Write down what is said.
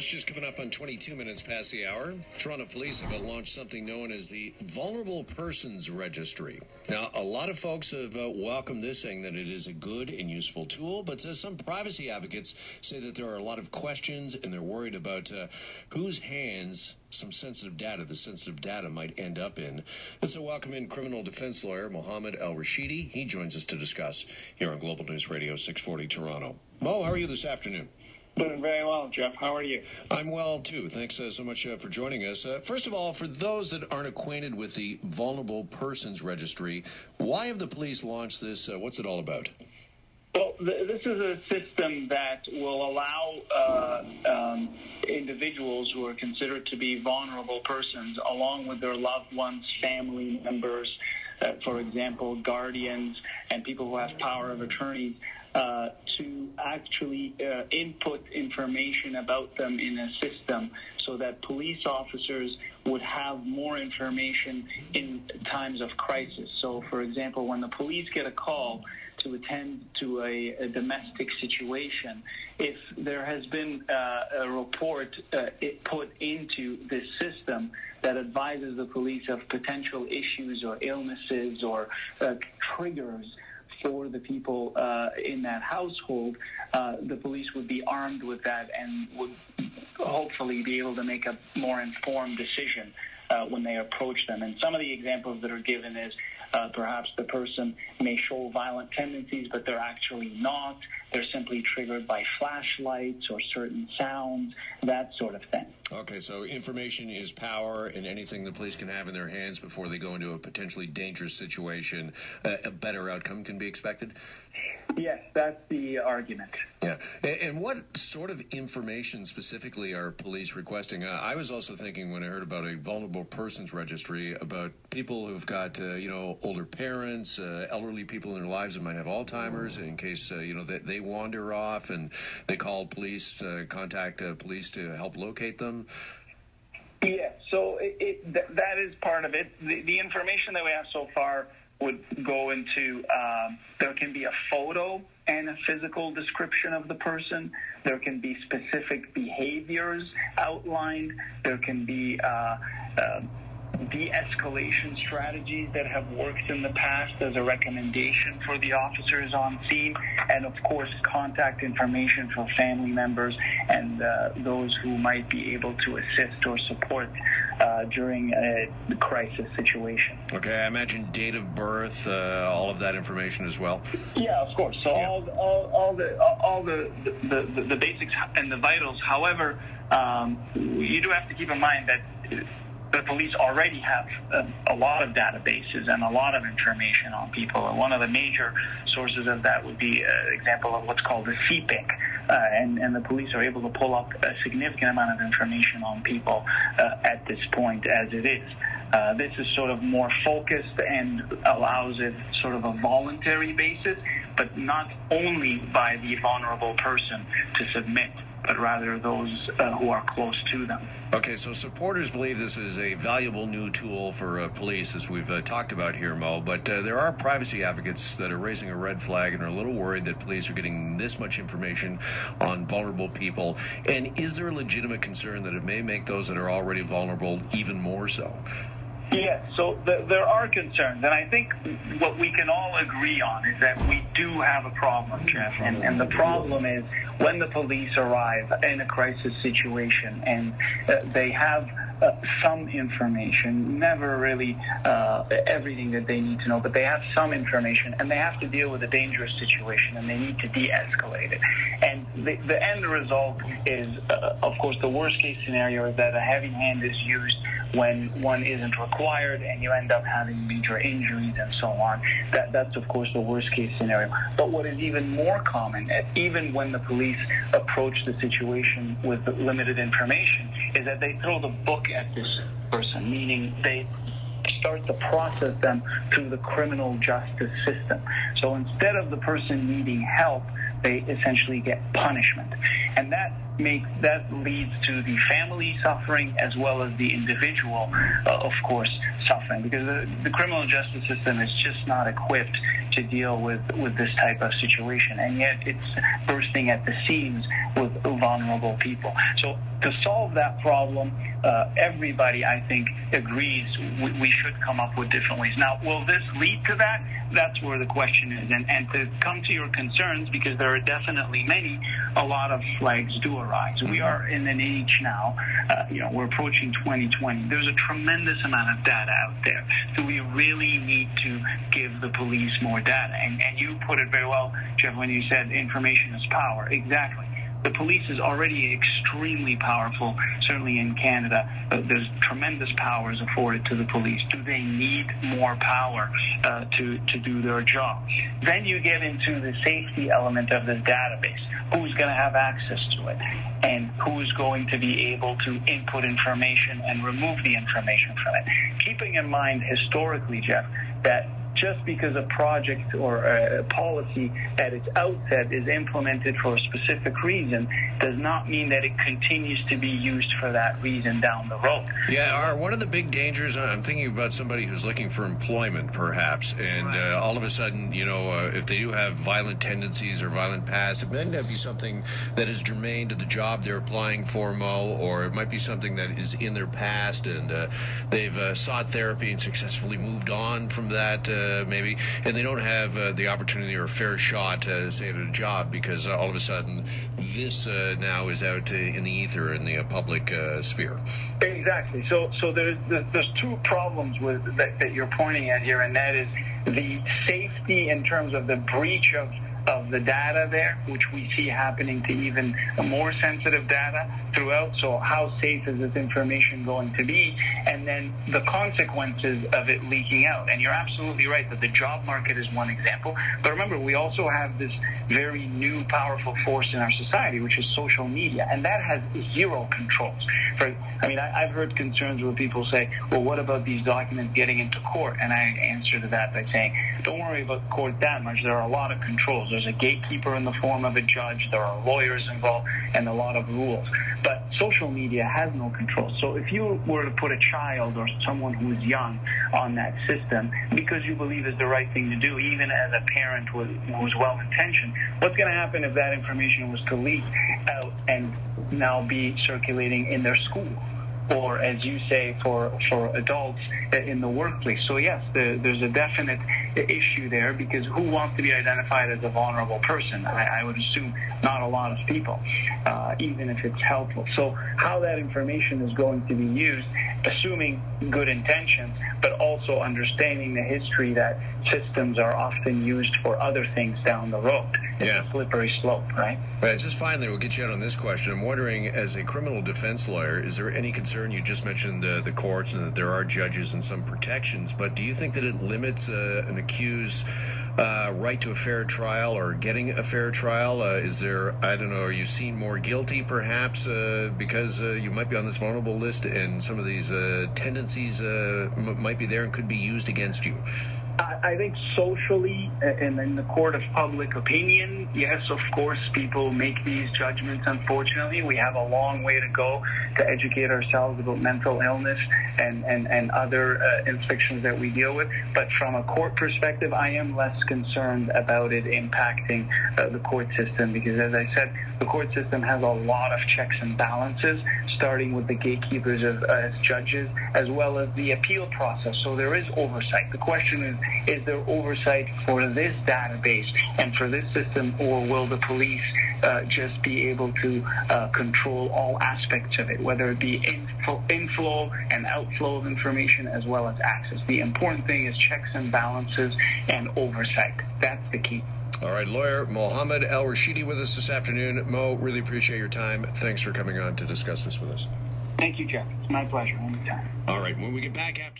It's just coming up on 22 minutes past the hour. Toronto Police have launched something known as the Vulnerable Persons Registry. Now, a lot of folks have welcomed this, saying that it is a good and useful tool, but some privacy advocates say that there are a lot of questions and they're worried about whose hands the sensitive data might end up in. Let's welcome in criminal defense lawyer Mohamed Rashidy. He joins us to discuss here on Global News Radio 640 Toronto. Mo, how are you this afternoon? Doing very well, Jeff. How are you? I'm well, too. Thanks so much for joining us. First of all, for those that aren't acquainted with the Vulnerable Persons Registry, why have the police launched this? What's it all about? Well, this is a system that will allow individuals who are considered to be vulnerable persons, along with their loved ones, family members, for example, guardians, and people who have power of attorney, to actually input information about them in a system so that police officers would have more information in times of crisis. So, for example, when the police get a call to attend to a domestic situation, if there has been a report put into this system that advises the police of potential issues or illnesses or triggers for the people in that household, the police would be armed with that and would hopefully be able to make a more informed decision when they approach them. And some of the examples that are given is perhaps the person may show violent tendencies, but they're actually not. They're simply triggered by flashlights or certain sounds, that sort of thing. Okay, so information is power, and anything the police can have in their hands before they go into a potentially dangerous situation, a better outcome can be expected? Yes, that's the argument. Yeah. And what sort of information specifically are police requesting? I was also thinking when I heard about a vulnerable persons registry about people who've got, older parents, elderly people in their lives that might have Alzheimer's in case, they wander off and they call police, contact police to help locate them. Yeah, so that is part of it. The information that we have so far would go into, there can be a photo and a physical description of the person. There can be specific behaviors outlined. There can be de-escalation strategies that have worked in the past as a recommendation for the officers on scene, and of course contact information for family members and those who might be able to assist or support during a crisis situation. Okay, I imagine date of birth, all of that information as well. Yeah, of course. So all the basics and the vitals. However, you do have to keep in mind that the police already have a lot of databases and a lot of information on people. And one of the major sources of that would be an example of what's called the CPIC. And the police are able to pull up a significant amount of information on people at this point as it is. This is sort of more focused and allows it sort of a voluntary basis, but not only by the vulnerable person to submit, but rather those who are close to them. Okay, so supporters believe this is a valuable new tool for police, as we've talked about here, Mo, but there are privacy advocates that are raising a red flag and are a little worried that police are getting this much information on vulnerable people. And is there a legitimate concern that it may make those that are already vulnerable even more so? Yes, so there are concerns, and I think what we can all agree on is that we do have a problem, Jeff, and the problem is when the police arrive in a crisis situation and they have some information, never really everything that they need to know, but they have some information, and they have to deal with a dangerous situation, and they need to de-escalate it. And the end result is, of course, the worst-case scenario is that a heavy hand is used when one isn't required, and you end up having major injuries and so on. That's, of course, the worst-case scenario. But what is even more common, even when the police approach the situation with limited information, is that they throw the book at this person, meaning they start to process them through the criminal justice system. So instead of the person needing help, they essentially get punishment. And that leads to the family suffering as well as the individual, of course, suffering, because the criminal justice system is just not equipped to deal with this type of situation, and yet it's bursting at the seams with vulnerable people. So to solve that problem, everybody, I think, agrees we should come up with different ways. Now, will this lead to that? That's where the question is. And to come to your concerns, because there are definitely many, a lot of flags do arise. We are in an age now, we're approaching 2020. There's a tremendous amount of data out there. Do we really need to give the police more data? And you put it very well, Jeff, when you said information is power. Exactly. The police is already extremely powerful, certainly in Canada. There's tremendous powers afforded to the police. Do they need more power to do their job? Then you get into the safety element of this database. Who's going to have access to it? And who's going to be able to input information and remove the information from it? Keeping in mind historically, Jeff, that just because a project or a policy at its outset is implemented for a specific reason does not mean that it continues to be used for that reason down the road. Yeah, one of the big dangers, I'm thinking about somebody who's looking for employment, perhaps, and Right. All of a sudden, if they do have violent tendencies or violent past, it might not be something that is germane to the job they're applying for, Mo, or it might be something that is in their past, and they've sought therapy and successfully moved on from that, maybe, and they don't have the opportunity or a fair shot, say, at a job, because all of a sudden this now is out in the ether in the public sphere. Exactly. So there's two problems with that you're pointing at here, and that is the safety in terms of the breach of the data there, which we see happening to even more sensitive data throughout. So how safe is this information going to be? And then the consequences of it leaking out. And you're absolutely right that the job market is one example. But remember, we also have this very new powerful force in our society, which is social media. And that has zero controls. I've heard concerns where people say, well, what about these documents getting into court? And I answer to that by saying, don't worry about court that much. There are a lot of controls. There's a gatekeeper in the form of a judge. There are lawyers involved and a lot of rules. But social media has no control. So if you were to put a child or someone who is young on that system because you believe is the right thing to do, even as a parent who's well-intentioned, what's going to happen if that information was to leak out and now be circulating in their school? Or, as you say, for adults in the workplace. So, yes, there's a definite issue there, because who wants to be identified as a vulnerable person? I would assume not a lot of people, even if it's helpful. So how that information is going to be used, assuming good intentions, but also understanding the history that systems are often used for other things down the road. It's a slippery slope, right? Right. Just finally, we'll get you out on this question. I'm wondering, as a criminal defense lawyer, is there any concern? You just mentioned the courts and that there are judges and some protections, but do you think that it limits an accused's right to a fair trial or getting a fair trial? Is there, I don't know, are you seen more guilty perhaps because you might be on this vulnerable list and some of these tendencies might be there and could be used against you? I think socially, and in the court of public opinion, yes, of course, people make these judgments. Unfortunately, we have a long way to go to educate ourselves about mental illness and other inflictions that we deal with. But from a court perspective, I am less concerned about it impacting the court system, because, as I said, the court system has a lot of checks and balances, starting with the gatekeepers as judges, as well as the appeal process. So there is oversight. The question is there oversight for this database and for this system, or will the police just be able to control all aspects of it, whether it be inflow and outflow of information as well as access? The important thing is checks and balances and oversight. That's the key. All right, lawyer Mohamed Rashidy with us this afternoon. Mo, really appreciate your time. Thanks for coming on to discuss this with us. Thank you, Jeff. It's my pleasure. Anytime. All right, when we get back after